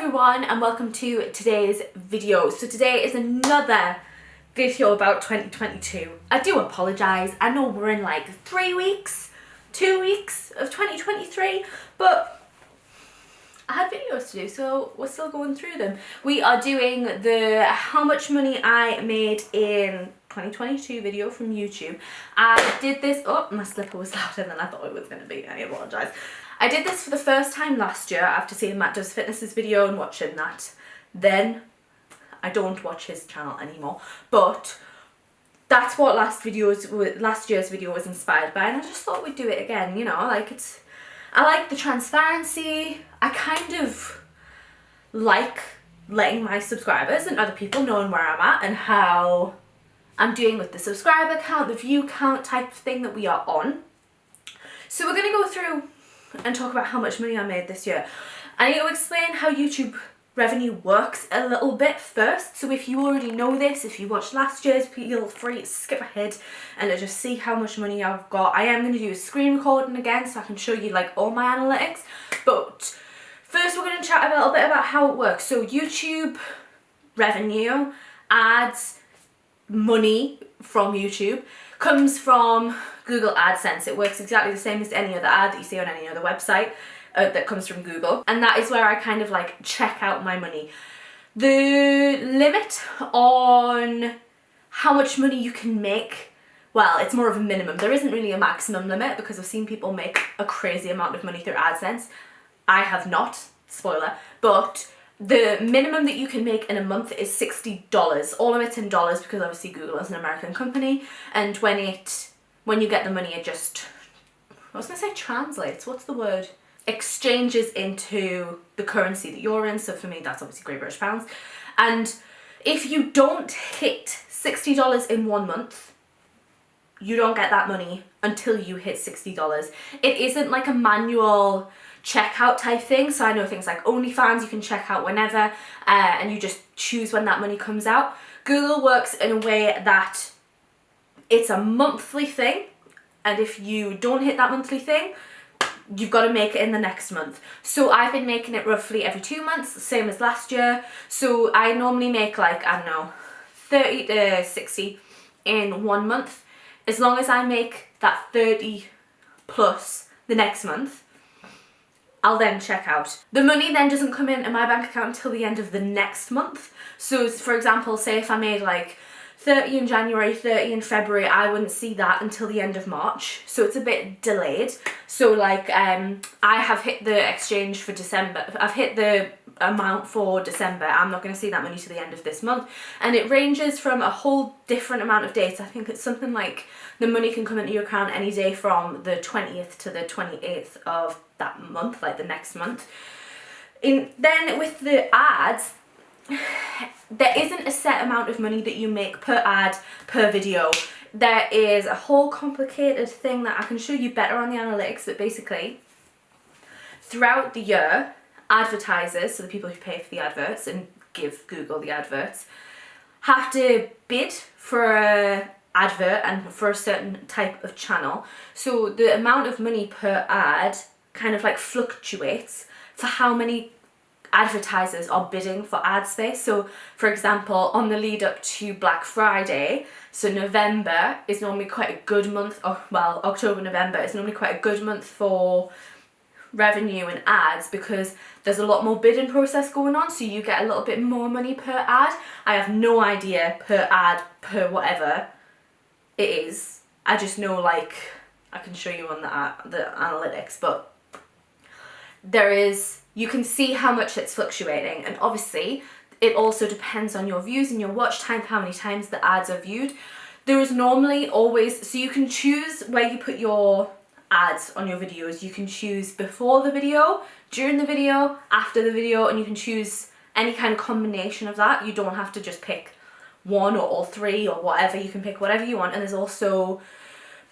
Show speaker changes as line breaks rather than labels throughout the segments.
everyone and welcome to today's video. So today is another video about 2022. I do apologise, I know we're in like 2 weeks of 2023, but I had videos to do, so we're still going through them. We are doing the how much money I made in 2022 video from YouTube. I did this, oh my slipper was louder than I thought it was going to be, I apologise. I did this for the first time last year after seeing Matt Does Fitness's video and watching that. Then I don't watch his channel anymore, but that's what last year's video was inspired by, and I just thought we'd do it again, you know, like I like the transparency. I kind of like letting my subscribers and other people knowing where I'm at and how I'm doing with the subscriber count, the view count type of thing that we are on. So we're going to go through and talk about how much money I made this year. I need to explain how YouTube revenue works a little bit first. So if you already know this, if you watched last year's, feel free to skip ahead and just see how much money I've got. I am going to do a screen recording again so I can show you like all my analytics. But first we're going to chat a little bit about how it works. So YouTube revenue, ads, money from YouTube comes from Google AdSense. It works exactly the same as any other ad that you see on any other website that comes from Google, and that is where I kind of like check out my money. The limit on how much money you can make, well, it's more of a minimum. There isn't really a maximum limit because I've seen people make a crazy amount of money through AdSense. I have not, spoiler, but the minimum that you can make in a month is $60. All of it's in dollars because obviously Google is an American company, and when you get the money, it just, I was going to say translates, what's the word? Exchanges into the currency that you're in. So for me, that's obviously Great British pounds. And if you don't hit $60 in 1 month, you don't get that money until you hit $60. It isn't like a manual checkout type thing. So I know things like OnlyFans, you can check out whenever, and you just choose when that money comes out. Google works in a way that it's a monthly thing, and if you don't hit that monthly thing, you've got to make it in the next month. So I've been making it roughly every 2 months, same as last year. So I normally make like, I don't know, 30 to 60 in 1 month. As long as I make that 30 plus the next month, I'll then check out. The money then doesn't come in my bank account until the end of the next month. So for example, say if I made like 30 in January, 30 in February, I wouldn't see that until the end of March. So it's a bit delayed. So like I have hit the exchange for December. I've hit the amount for December. I'm not going to see that money to the end of this month. And it ranges from a whole different amount of dates. I think it's something like the money can come into your account any day from the 20th to the 28th of that month, like the next month. Then with the ads, there isn't a set amount of money that you make per ad, per video. There is a whole complicated thing that I can show you better on the analytics, but basically throughout the year, advertisers, so the people who pay for the adverts and give Google the adverts, have to bid for an advert and for a certain type of channel. So the amount of money per ad kind of like fluctuates for how many advertisers are bidding for ad space. So for example, on the lead up to Black Friday, so November is normally quite a good month, or well, October, November is normally quite a good month for revenue and ads because there's a lot more bidding process going on, so you get a little bit more money per ad. I have no idea per ad, per whatever it is. I just know, like, I can show you on the analytics, but there is, you can see how much it's fluctuating, and obviously it also depends on your views and your watch time, how many times the ads are viewed. There is normally always, so you can choose where you put your ads on your videos. You can choose before the video, during the video, after the video, and you can choose any kind of combination of that. You don't have to just pick one or all three or whatever. You can pick whatever you want. And there's also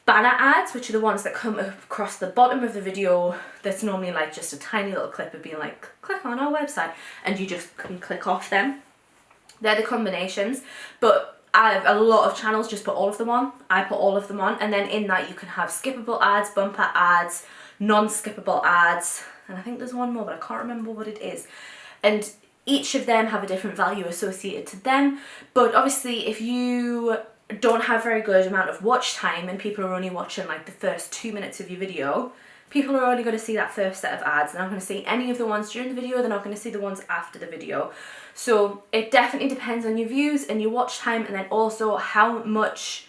banner ads, which are the ones that come across the bottom of the video. That's normally like just a tiny little clip of being like, click on our website, and you just can click off them. They're the combinations, but I have a lot of channels just put all of them on. I put all of them on, and then in that you can have skippable ads, bumper ads, non-skippable ads, and I think there's one more but I can't remember what it is. And Each of them have a different value associated to them, but obviously if you don't have very good amount of watch time and people are only watching like the first 2 minutes of your video, people are only going to see that first set of ads. They're not going to see any of the ones during the video, they're not going to see the ones after the video. So it definitely depends on your views and your watch time, and then also how much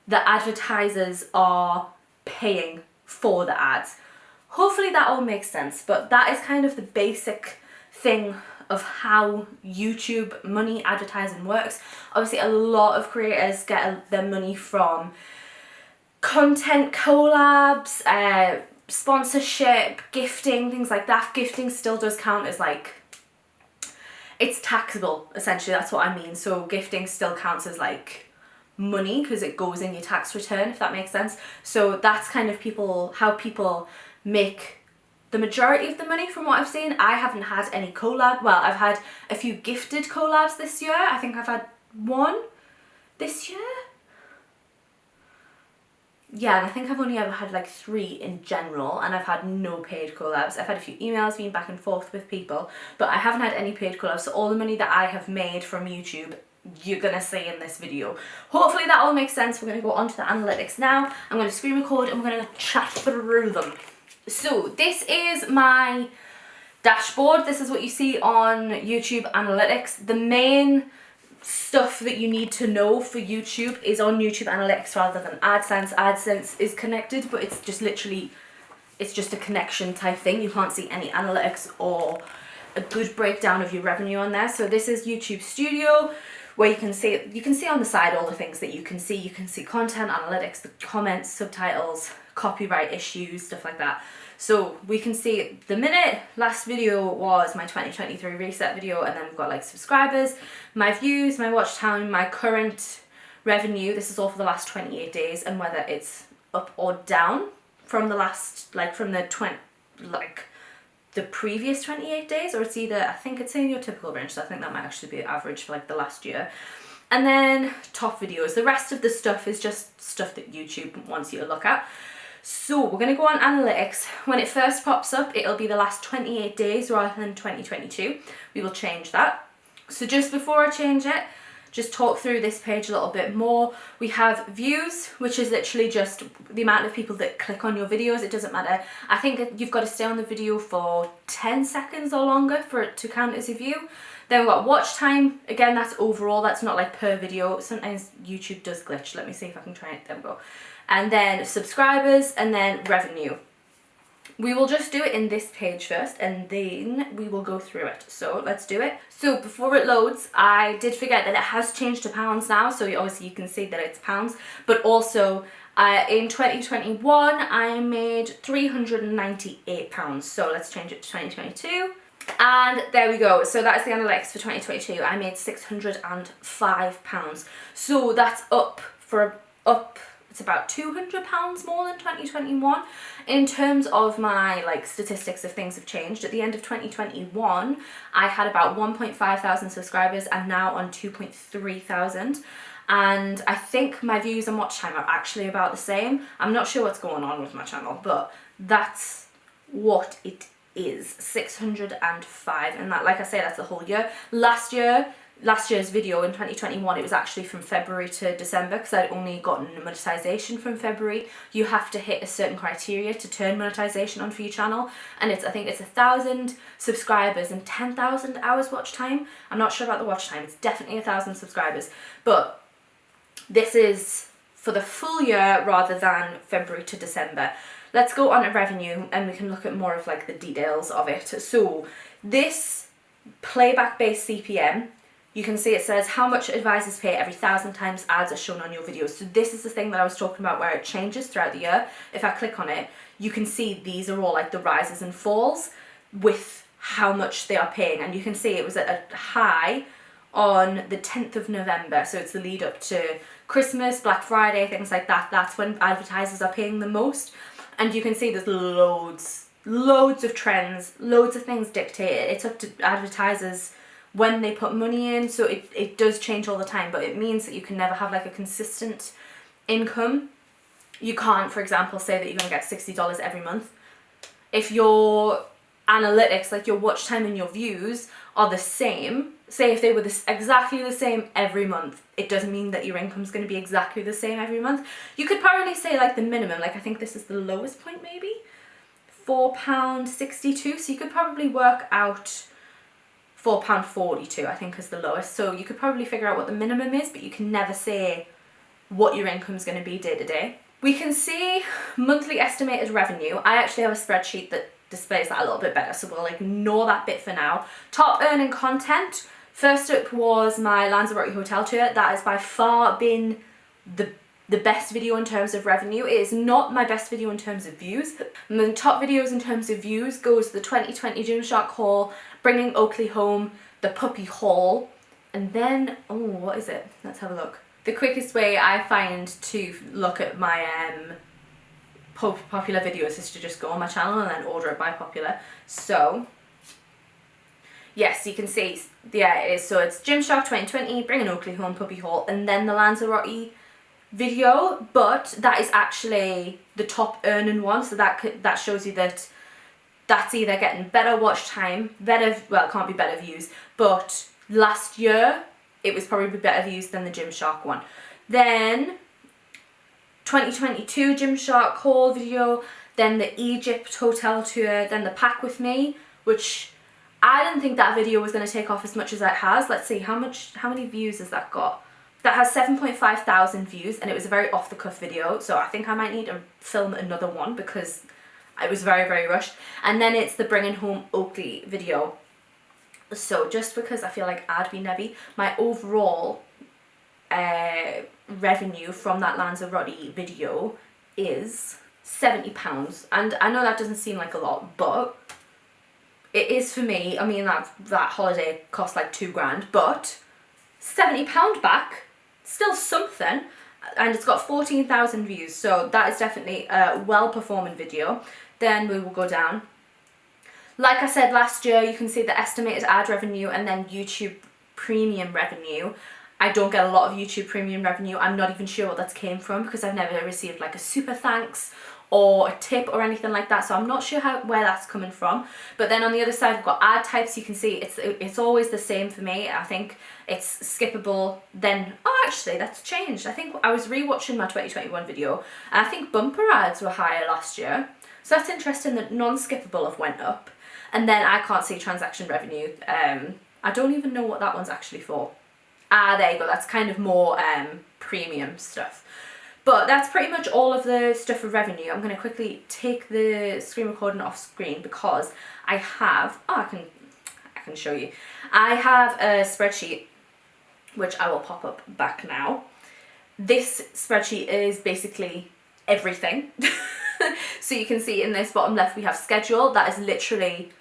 the advertisers are paying for the ads. Hopefully that all makes sense, but that is kind of the basic thing of how YouTube money advertising works. Obviously a lot of creators get their money from content collabs, sponsorship, gifting, things like that. Gifting still does count as like, it's taxable essentially, that's what I mean. So gifting still counts as like money because it goes in your tax return, if that makes sense. So that's kind of how people make the majority of the money from what I've seen. I haven't had any collab, well, I've had a few gifted collabs this year. I think I've had one this year. Yeah, and I think I've only ever had like 3 in general, and I've had no paid collabs. I've had a few emails, been back and forth with people, but I haven't had any paid collabs. So all the money that I have made from YouTube, you're gonna see in this video. Hopefully that all makes sense. We're gonna go on to the analytics now. I'm gonna screen record and we're gonna chat through them. So this is my dashboard. This is what you see on YouTube Analytics. The main stuff that you need to know for YouTube is on YouTube Analytics rather than AdSense. AdSense is connected, but it's just literally, it's just a connection type thing. You can't see any analytics or a good breakdown of your revenue on there. So this is YouTube Studio, where you can see on the side all the things that you can see. You can see content, analytics, the comments, subtitles, copyright issues, stuff like that. So we can see the minute last video was my 2023 reset video, and then we've got like subscribers, my views, my watch time, my current revenue. This is all for the last 28 days, and whether it's up or down from the last, like from the the previous 28 days, or it's either, I think it's in your typical range, so I think that might actually be average for like the last year. And then top videos. The rest of the stuff is just stuff that YouTube wants you to look at. So we're going to go on analytics. When it first pops up, it'll be the last 28 days rather than 2022. We will change that. So just before I change it, just talk through this page a little bit more. We have views, which is literally just the amount of people that click on your videos. It doesn't matter. I think you've got to stay on the video for 10 seconds or longer for it to count as a view. Then we've got watch time. Again, that's overall, that's not like per video. Sometimes YouTube does glitch. Let me see if I can try it. There we go. And then subscribers, and then revenue. We will just do it in this page first, and then we will go through it. So let's do it. So before it loads, I did forget that it has changed to pounds now. So obviously you can see that it's pounds, but also in 2021, I made £398. So let's change it to 2022. And there we go. So that's the analytics for 2022. I made £605. So that's up. It's about £200 more than 2021. In terms of my like statistics, if things have changed, at the end of 2021 I had about 1,500 subscribers. I'm now on 2,300, and I think my views and watch time are actually about the same. I'm not sure what's going on with my channel, but that's what it is. 605, and that, like I say, that's the whole year. Last year's video in 2021, it was actually from February to December, because I'd only gotten monetization from February. You have to hit a certain criteria to turn monetization on for your channel, and I think it's 1,000 subscribers and 10,000 hours watch time. I'm not sure about the watch time. It's definitely 1,000 subscribers, but this is for the full year rather than February to December. Let's go on to revenue, and we can look at more of like the details of it. So this playback based CPM, you can see it says how much advisors pay every 1,000 times ads are shown on your videos. So this is the thing that I was talking about, where it changes throughout the year. If I click on it, you can see these are all like the rises and falls with how much they are paying. And you can see it was at a high on the 10th of November. So it's the lead up to Christmas, Black Friday, things like that. That's when advertisers are paying the most. And you can see there's loads of trends, loads of things dictated. It's up to advertisers when they put money in, so it does change all the time, but it means that you can never have like a consistent income. You can't, for example, say that you're going to get $60 every month. If your analytics, like your watch time and your views, are the same, say if they were exactly the same every month, it doesn't mean that your income's going to be exactly the same every month. You could probably say like the minimum, like I think this is the lowest point maybe, £4.62, so you could probably work out £4.42 I think is the lowest, so you could probably figure out what the minimum is, but you can never say what your income's going to be day to day. We can see monthly estimated revenue. I actually have a spreadsheet that displays that a little bit better, so we'll ignore that bit for now. Top earning content. First up was my Lanzarote hotel tour. That has by far been the best video in terms of revenue. It is not my best video in terms of views. The top videos in terms of views goes the 2020 Gymshark haul, bringing Oakley home, the puppy haul, and then, oh, what is it? Let's have a look. The quickest way I find to look at my popular videos is to just go on my channel and then order it by popular. So yes, you can see, yeah, it is. So it's Gymshark 2020, bringing Oakley home, puppy haul, and then the Lanzarote video, but that is actually the top earning one, so that shows you that that's either getting better watch time, better, well, it can't be better views, but last year it was probably better views than the Gymshark one. Then 2022 Gymshark haul video, then the Egypt hotel tour, then the pack with me, which I didn't think that video was going to take off as much as it has. Let's see, how many views has that got? That has 7.5 thousand views, and it was a very off the cuff video, so I think I might need to film another one because it was very, very rushed. And then it's the bringing home Oakley video. So just because I feel like I'd be nebby, my overall revenue from that Lanzarote video is £70. And I know that doesn't seem like a lot, but it is for me. I mean, that holiday cost like £2,000, but £70 back, still something. And it's got 14,000 views, so that is definitely a well-performing video. Then we will go down. Like I said last year, you can see the estimated ad revenue and then YouTube premium revenue. I don't get a lot of YouTube premium revenue. I'm not even sure what that came from because I've never received like a super thanks or a tip or anything like that, so I'm not sure where that's coming from. But then on the other side we've got ad types. You can see it's always the same for me. I think it's skippable. Then, oh, actually that's changed. I think I was rewatching my 2021 video and I think bumper ads were higher last year, so that's interesting that non-skippable have went up. And then I can't see transaction revenue. I don't even know what that one's actually for. Ah, there you go, that's kind of more premium stuff. But that's pretty much all of the stuff for revenue. I'm going to quickly take the screen recording off screen because I have, oh, I can show you. I have a spreadsheet, which I will pop up back now. This spreadsheet is basically everything. So you can see in this bottom left we have schedule. That is literally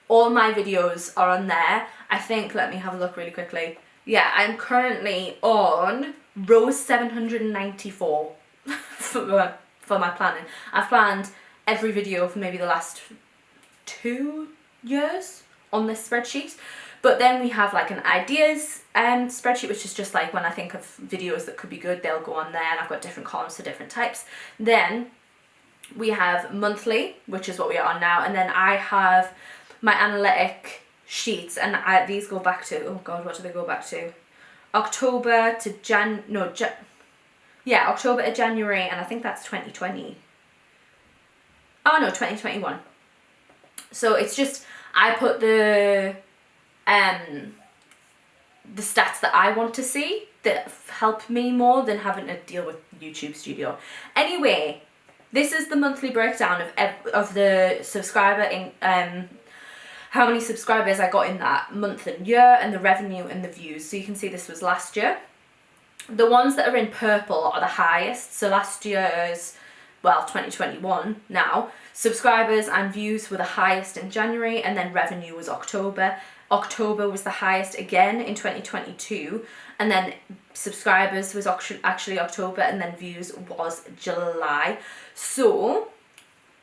all my videos are on there. I think, let me have a look really quickly. Yeah, I'm currently on row 794 for my planning. I've planned every video for maybe the last 2 years on this spreadsheet. But then we have like an ideas spreadsheet, which is just like when I think of videos that could be good, they'll go on there, and I've got different columns for different types. Then we have monthly, which is what we are on now, and then I have my analytic sheets, and these go back to, oh god, what do they go back to? October to October to January, and I think that's 2020. Oh no, 2021. So it's just, I put the stats that I want to see that help me more than having to deal with YouTube Studio. Anyway, this is the monthly breakdown of the subscriber in how many subscribers I got in that month and year, and the revenue and the views. So you can see this was last year. The ones that are in purple are the highest. So last year's, well, 2021 now, subscribers and views were the highest in January, and then revenue was October. October was the highest again in 2022, and then subscribers was actually October, and then views was July. So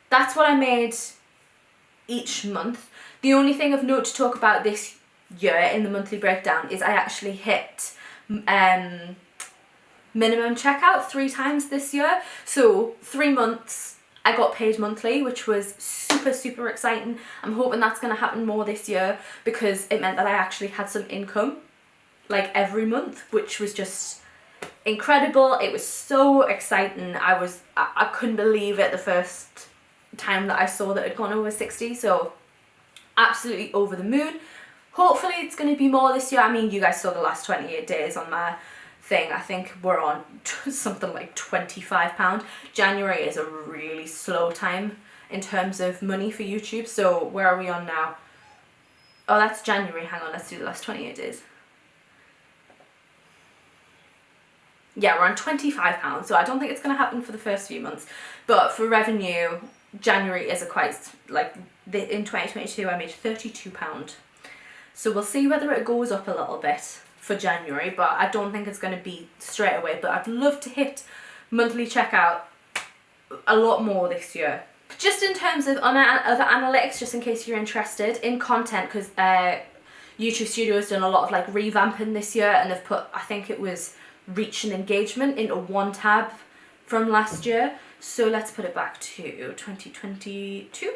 that's what I made each month. The only thing of note to talk about this year in the monthly breakdown is I actually hit minimum checkout 3 times this year. So 3 months I got paid monthly, which was super exciting. I'm hoping that's going to happen more this year because it meant that I actually had some income like every month, which was just incredible. It was so exciting. I couldn't believe it the first time that I saw that it had gone over 60, so absolutely over the moon. Hopefully it's going to be more this year. I mean, you guys saw the last 28 days on my thing. I think we're on something like £25. January is a really slow time in terms of money for YouTube. So where are we on now? Oh, that's January. Hang on, let's do the last 28 days. Yeah, we're on £25, so I don't think it's going to happen for the first few months. But for revenue, January is a quite, like, in 2022 I made £32. So we'll see whether it goes up a little bit for January, but I don't think it's going to be straight away. But I'd love to hit monthly checkout a lot more this year. Just in terms of other analytics, just in case you're interested in content, because YouTube Studio has done a lot of like revamping this year, and they've put, I think it was reach and engagement into one tab from last year. So let's put it back to 2022.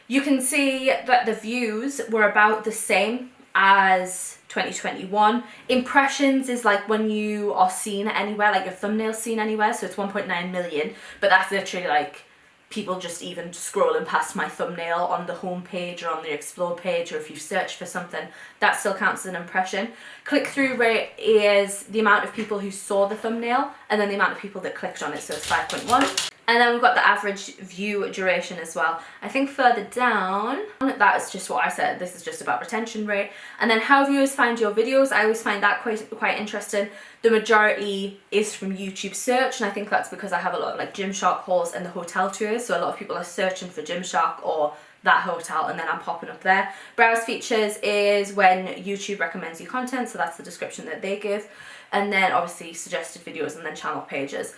You can see that the views were about the same as 2021. Impressions is like when you are seen anywhere, like your thumbnail's seen anywhere, so it's 1.9 million, but that's literally like people just even scrolling past my thumbnail on the home page or on the explore page, or if you search for something, that still counts as an impression. Click-through rate is the amount of people who saw the thumbnail and then the amount of people that clicked on it, so it's 5.1. And then we've got the average view duration as well. I think further down, that is just what I said, this is just about retention rate. And then how viewers find your videos, I always find that quite interesting. The majority is from YouTube search, and I think that's because I have a lot of like Gymshark hauls and the hotel tours, so a lot of people are searching for Gymshark or that hotel, and then I'm popping up there. Browse features is when YouTube recommends you content, so that's the description that they give. And then obviously suggested videos and then channel pages.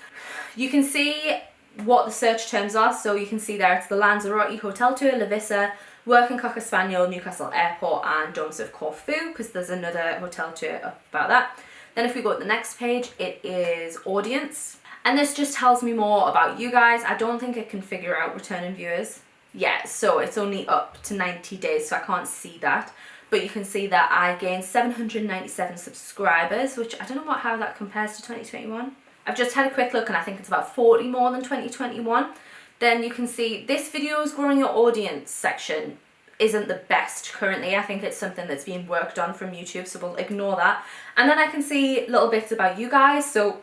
You can see what the search terms are, so you can see there it's the Lanzarote hotel tour, Lavissa, working Cocker Spaniel, Newcastle Airport, and Domes of Corfu, because there's another hotel tour about that. Then if we go to the next page, it is audience, and this just tells me more about you guys. I don't think it can figure out returning viewers yet, so it's only up to 90 days, so I can't see that. But you can see that I gained 797 subscribers, which I don't know how that compares to 2021. I've just had a quick look and I think it's about 40 more than 2021. Then you can see this video's growing your audience section isn't the best currently. I think it's something that's being worked on from YouTube, so we'll ignore that. And then I can see little bits about you guys, so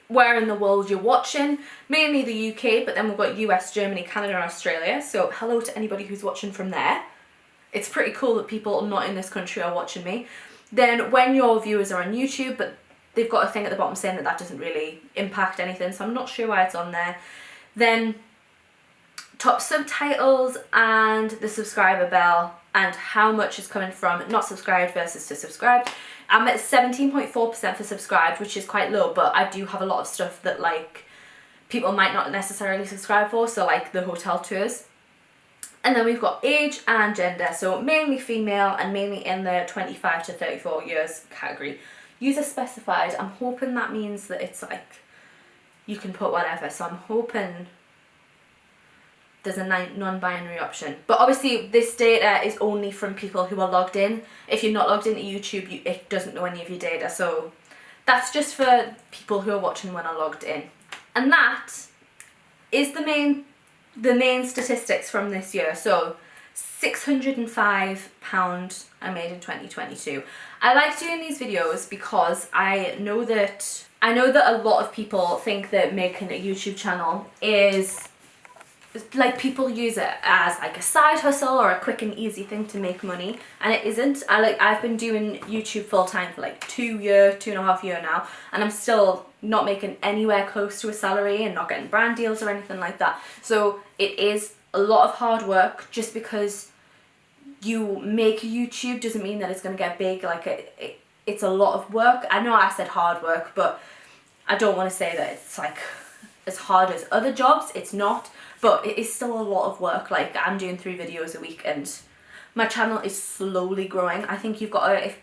where in the world you're watching, mainly the UK, but then we've got US, Germany, Canada and Australia, so hello to anybody who's watching from there. It's pretty cool that people not in this country are watching me. Then when your viewers are on YouTube, but they've got a thing at the bottom saying that that doesn't really impact anything, so I'm not sure why it's on there. Then top subtitles and the subscriber bell and how much is coming from not subscribed versus to subscribed. I'm at 17.4% for subscribed, which is quite low, but I do have a lot of stuff that like people might not necessarily subscribe for, so like the hotel tours. And then we've got age and gender, so mainly female and mainly in the 25 to 34 years category. User specified, I'm hoping that means that it's like you can put whatever, so I'm hoping there's a non-binary option. But obviously this data is only from people who are logged in. If you're not logged into YouTube, it doesn't know any of your data, so that's just for people who are watching when are logged in. And that is the main statistics from this year. So £605 I made in 2022. I like doing these videos because I know that a lot of people think that making a YouTube channel is like people use it as like a side hustle or a quick and easy thing to make money, and it isn't. I've been doing YouTube full time for like 2.5 years now, and I'm still not making anywhere close to a salary and not getting brand deals or anything like that. So it is a lot of hard work. Just because you make YouTube doesn't mean that it's going to get big. Like it's a lot of work. I know I said hard work, but I don't want to say that it's like as hard as other jobs. It's not, but it is still a lot of work. Like I'm doing 3 videos a week and my channel is slowly growing. I think you've got to, if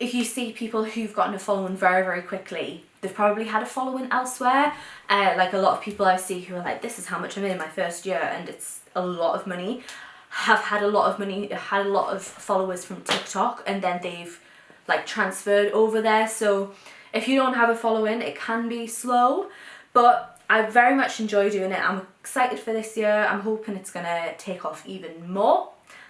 if you see people who've gotten a following very, very quickly, they've probably had a following elsewhere. Like a lot of people I see who are like, this is how much I made in my first year, and it's a lot of money, have had a lot of money, had a lot of followers from TikTok, and then they've like transferred over there. So if you don't have a following, it can be slow, but I very much enjoy doing it. I'm excited for this year. I'm hoping it's gonna take off even more.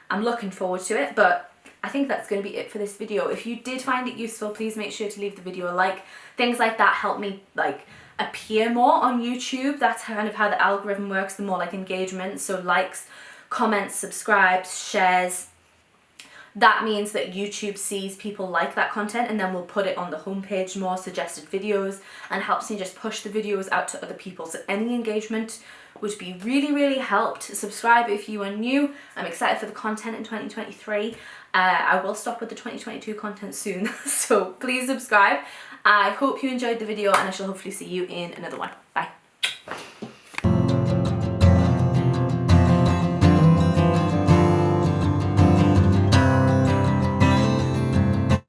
I'm looking forward to it, but I think that's going to be it for this video. If you did find it useful, please make sure to leave the video a like. Things like that help me like appear more on YouTube. That's kind of how the algorithm works, the more like engagement. So likes, comments, subscribes, shares. That means that YouTube sees people like that content, and then we'll put it on the homepage, more suggested videos, and helps me just push the videos out to other people. So any engagement would be really, really helped. Subscribe if you are new. I'm excited for the content in 2023. I will stop with the 2022 content soon, so please subscribe. I hope you enjoyed the video, and I shall hopefully see you in another one. Bye.